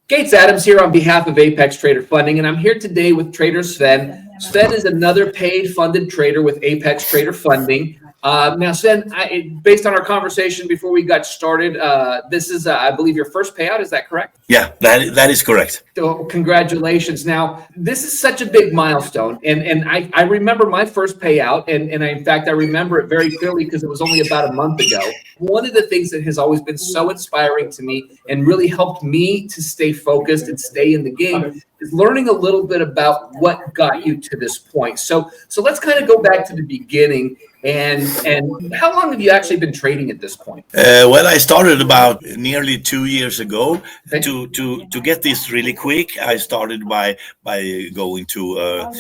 Gates Adams here on behalf of Apex Trader Funding, and I'm here today with Trader Sven. Sven is another paid funded trader with Apex Trader Funding. Now, Sven, based on our conversation before we got started, this is, I believe, your first payout. Is that correct? Yeah, that is correct. So congratulations. Now, this is such a big milestone. And I remember my first payout, and in fact, I remember it very clearly because it was only about a month ago. One of the things that has always been so inspiring to me and really helped me to stay focused and stay in the game is learning a little bit about what got you to this point. So let's kind of go back to the beginning. And how long have you actually been trading at this point? Well, I started about nearly 2 years ago. Okay. To get this really quick, I started by going to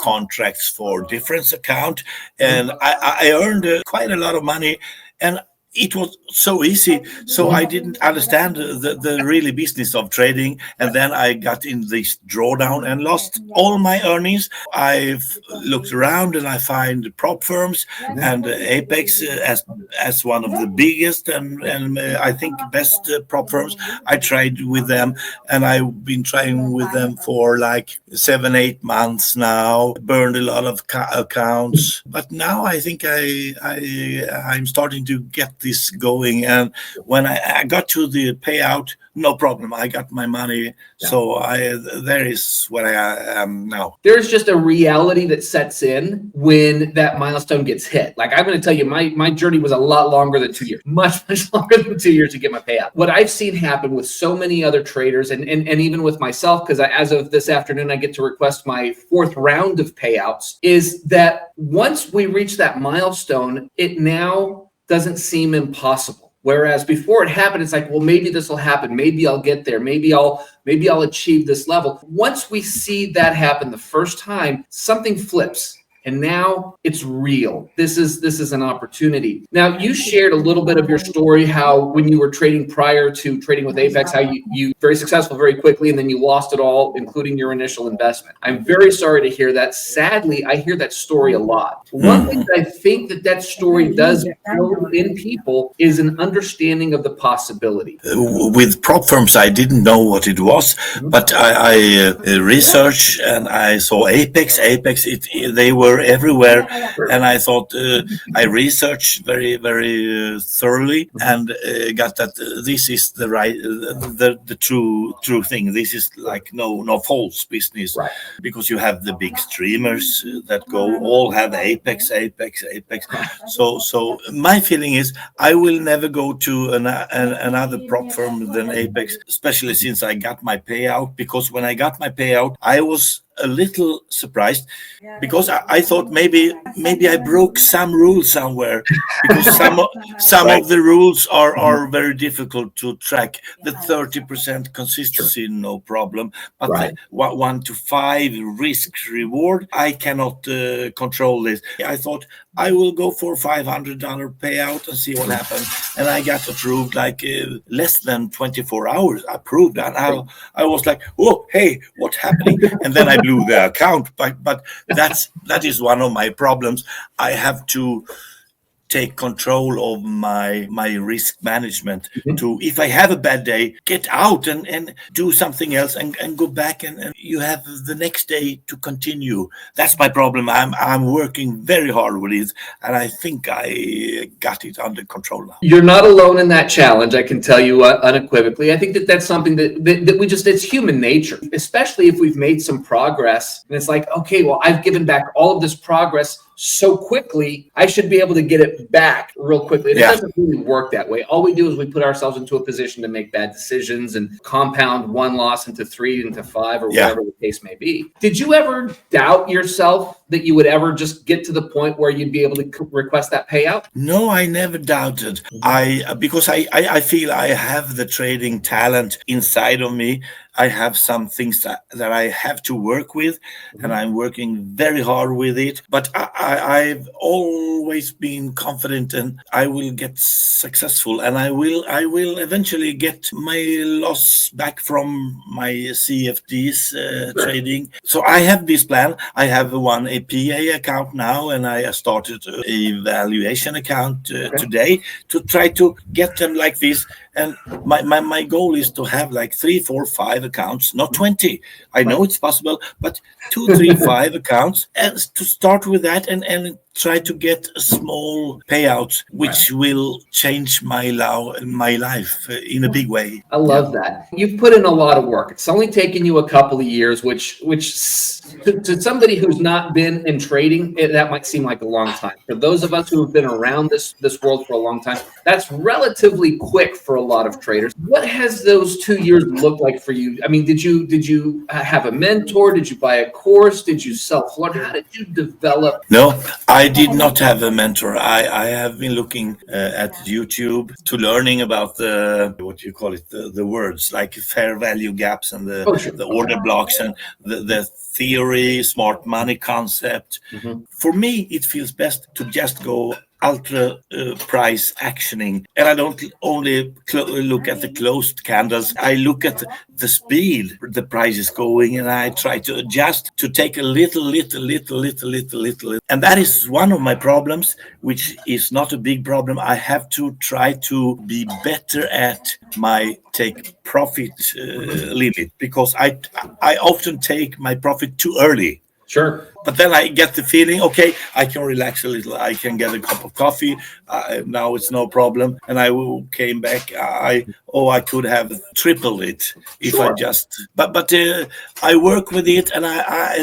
contracts for difference account, and I earned quite a lot of money, and it was so easy, so I didn't understand the really business of trading. And then I got in this drawdown and lost all my earnings. I've looked around and I find prop firms and Apex as one of the biggest and I think best prop firms. I tried with them, and I've been trying with them for like 7-8 months now. Burned a lot of accounts, but now I think I'm starting to get this going, and when I got to the payout, no problem, I got my money. So there is where I am now. There's just a reality that sets in when that milestone gets hit. Like, I'm going to tell you, my journey was a lot longer than 2 years, much longer than 2 years to get my payout. What I've seen happen with so many other traders and even with myself, because as of this afternoon, I get to request my 4th round of payouts, is that once we reach that milestone, it now doesn't seem impossible. Whereas before it happened, it's like, well, maybe this will happen. Maybe I'll get there. Maybe I'll achieve this level. Once we see that happen the first time, something flips. And now it's real. This is an opportunity. Now, you shared a little bit of your story, how when you were trading prior to trading with Apex, how you very successful very quickly, and then you lost it all, including your initial investment. I'm very sorry to hear that. Sadly, I hear that story a lot. One thing that I think that story does build in people is an understanding of the possibility. With prop firms, I didn't know what it was, but I researched and I saw Apex. They were everywhere, and I thought I researched very thoroughly and got that this is the right the true thing. This is like no false business, right? Because you have the big streamers that all have Apex. So my feeling is I will never go to another prop firm than Apex, especially since I got my payout. Because when I got my payout, I was a little surprised because I thought maybe I broke some rules somewhere, because some of the rules are very difficult to track. The 30% consistency, no problem, but the 1 to 5 risk reward, I cannot control this. I thought I will go for $500 payout and see what happens, and I got approved like less than 24 hours approved, and I was like, oh, hey, what's happening? And then I blew the account, but that is one of my problems. I have to take control of my risk management to, if I have a bad day, get out and do something else and go back and you have the next day to continue. That's my problem. I'm working very hard with it, and I think I got it under control now. You're not alone in that challenge, I can tell you unequivocally. I think that's something that we just, it's human nature, especially if we've made some progress and it's like, okay, well, I've given back all of this progress so quickly, I should be able to get it back real quickly. It doesn't really work that way. All we do is we put ourselves into a position to make bad decisions and compound one loss into 3, into 5, or whatever the case may be. Did you ever doubt yourself that you would ever just get to the point where you'd be able to request that payout? No, I never doubted. Because I feel I have the trading talent inside of me. I have some things that I have to work with, and I'm working very hard with it. But I've always been confident, and I will get successful, and I will eventually get my loss back from my CFDs trading. So I have this plan. I have a PA account now, and I started a valuation account today to try to get them like this. And my goal is to have like 3, 4, 5 accounts, not 20. I know it's possible, but 2, 3, 5 accounts, and to start with that, and try to get a small payout, which will change my life in a big way. I love that. You've put in a lot of work. It's only taken you a couple of years, which to somebody who's not been in trading, that might seem like a long time. For those of us who have been around this world for a long time, that's relatively quick for a lot of traders. What has those 2 years looked like for you? I mean, did you have a mentor? Did you buy a course? Did you self-learn? How did you develop? No, I did not have a mentor. I have been looking at YouTube to learning about the, what you call it, the words like fair value gaps and the order blocks and the theory, smart money concept. Mm-hmm. For me, it feels best to just go ultra price actioning, and I don't only look at the closed candles. I look at the speed the price is going, and I try to adjust to take a little, and that is one of my problems, which is not a big problem. I have to try to be better at my take profit limit, because I often take my profit too early. Sure. But then I get the feeling, okay, I can relax a little. I can get a cup of coffee. Now it's no problem. And I came back. I could have tripled it if I just. But I work with it, and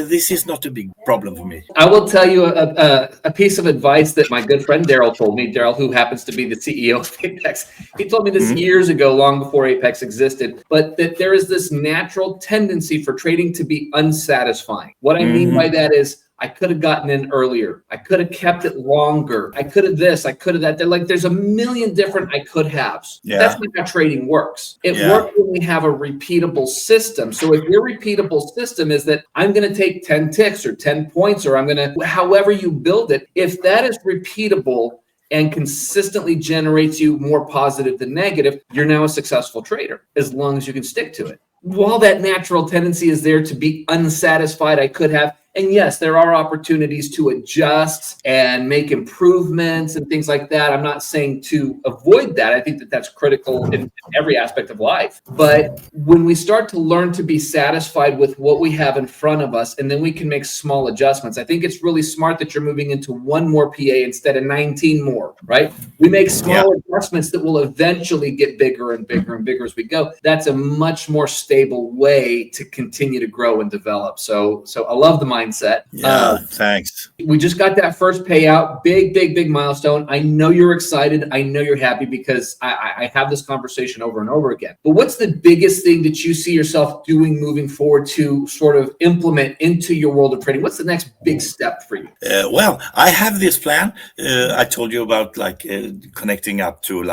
this is not a big problem for me. I will tell you a piece of advice that my good friend Daryl told me. Daryl, who happens to be the CEO of Apex, he told me this years ago, long before Apex existed. But that there is this natural tendency for trading to be unsatisfying. What I mean by that is, I could have gotten in earlier. I could have kept it longer. I could have this. I could have that. There's a million different I could haves. Yeah. That's not how trading works. It works when we have a repeatable system. So if your repeatable system is that I'm going to take 10 ticks or 10 points, or I'm going to, however you build it, if that is repeatable and consistently generates you more positive than negative, you're now a successful trader, as long as you can stick to it. While that natural tendency is there to be unsatisfied, I could have. And yes, there are opportunities to adjust and make improvements and things like that. I'm not saying to avoid that. I think that that's critical in every aspect of life. But when we start to learn to be satisfied with what we have in front of us, and then we can make small adjustments, I think it's really smart that you're moving into one more PA instead of 19 more, right? We make small adjustments that will eventually get bigger and bigger and bigger as we go. That's a much more stable way to continue to grow and develop. So I love the mindset. Yeah, thanks. We just got that first payout, big milestone. I know you're excited. I know you're happy, because I have this conversation over and over again. But what's the biggest thing that you see yourself doing moving forward to sort of implement into your world of trading? What's the next big step for you? Well, I have this plan. I told you about connecting up to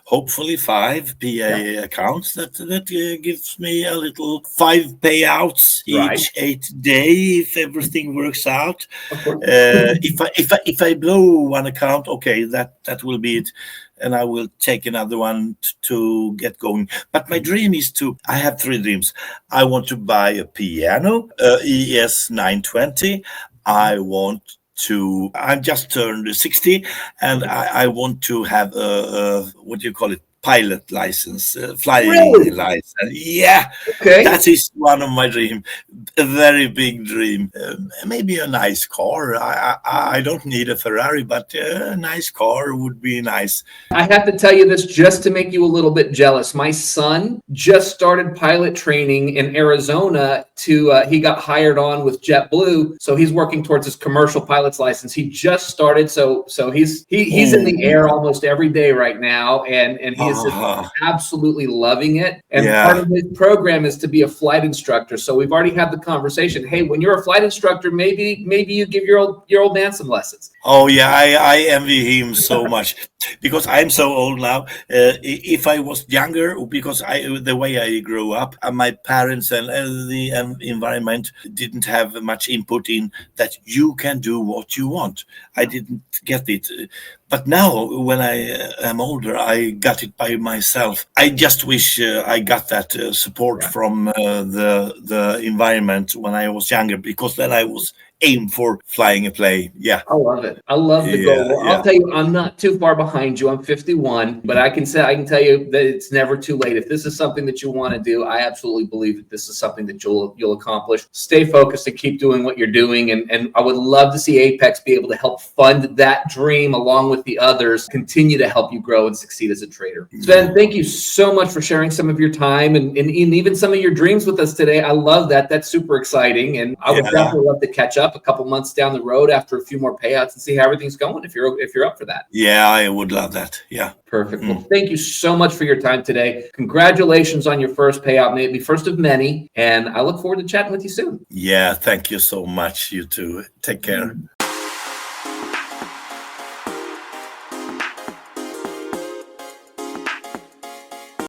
hopefully 5 PA accounts that gives me a little 5 payouts each 8 days if everything works out. If I blow one account, okay, that will be it, and I will take another one to get going. But my dream is I have 3 dreams. I want to buy a piano, ES 920. I just turned 60, and I want to have a what do you call it? Pilot license, flying license. Yeah, okay. That is one of my dreams, a very big dream. Maybe a nice car. I don't need a Ferrari, but a nice car would be nice. I have to tell you this just to make you a little bit jealous. My son just started pilot training in Arizona. He got hired on with JetBlue, so he's working towards his commercial pilot's license. He just started, so he's in the air almost every day right now, and he is absolutely loving it. And part of his program is to be a flight instructor. So we've already had the conversation. Hey, when you're a flight instructor, maybe you give your old man some lessons. Oh yeah, I envy him so much, because I'm so old now. If I was younger, because the way I grew up, my parents and the environment didn't have much input in that you can do what you want. I didn't get it. But now, when I am older, I got it by myself. I just wish I got that support from the environment when I was younger, because then I was aim for flying a plane. Yeah. I love it. I love the goal. Yeah, Well, yeah. I'll tell you, I'm not too far behind you. I'm 51, but I can tell you that it's never too late. If this is something that you want to do, I absolutely believe that this is something that you'll accomplish. Stay focused and keep doing what you're doing. And I would love to see Apex be able to help fund that dream along with the others, continue to help you grow and succeed as a trader. Sven, thank you so much for sharing some of your time and even some of your dreams with us today. I love that. That's super exciting. And I would definitely love to catch up a couple months down the road after a few more payouts and see how everything's going if you're up for that. Yeah, I would love that. Yeah. Perfect. Well, thank you so much for your time today. Congratulations on your first payout, maybe first of many. And I look forward to chatting with you soon. Yeah, thank you so much. You too. Take care.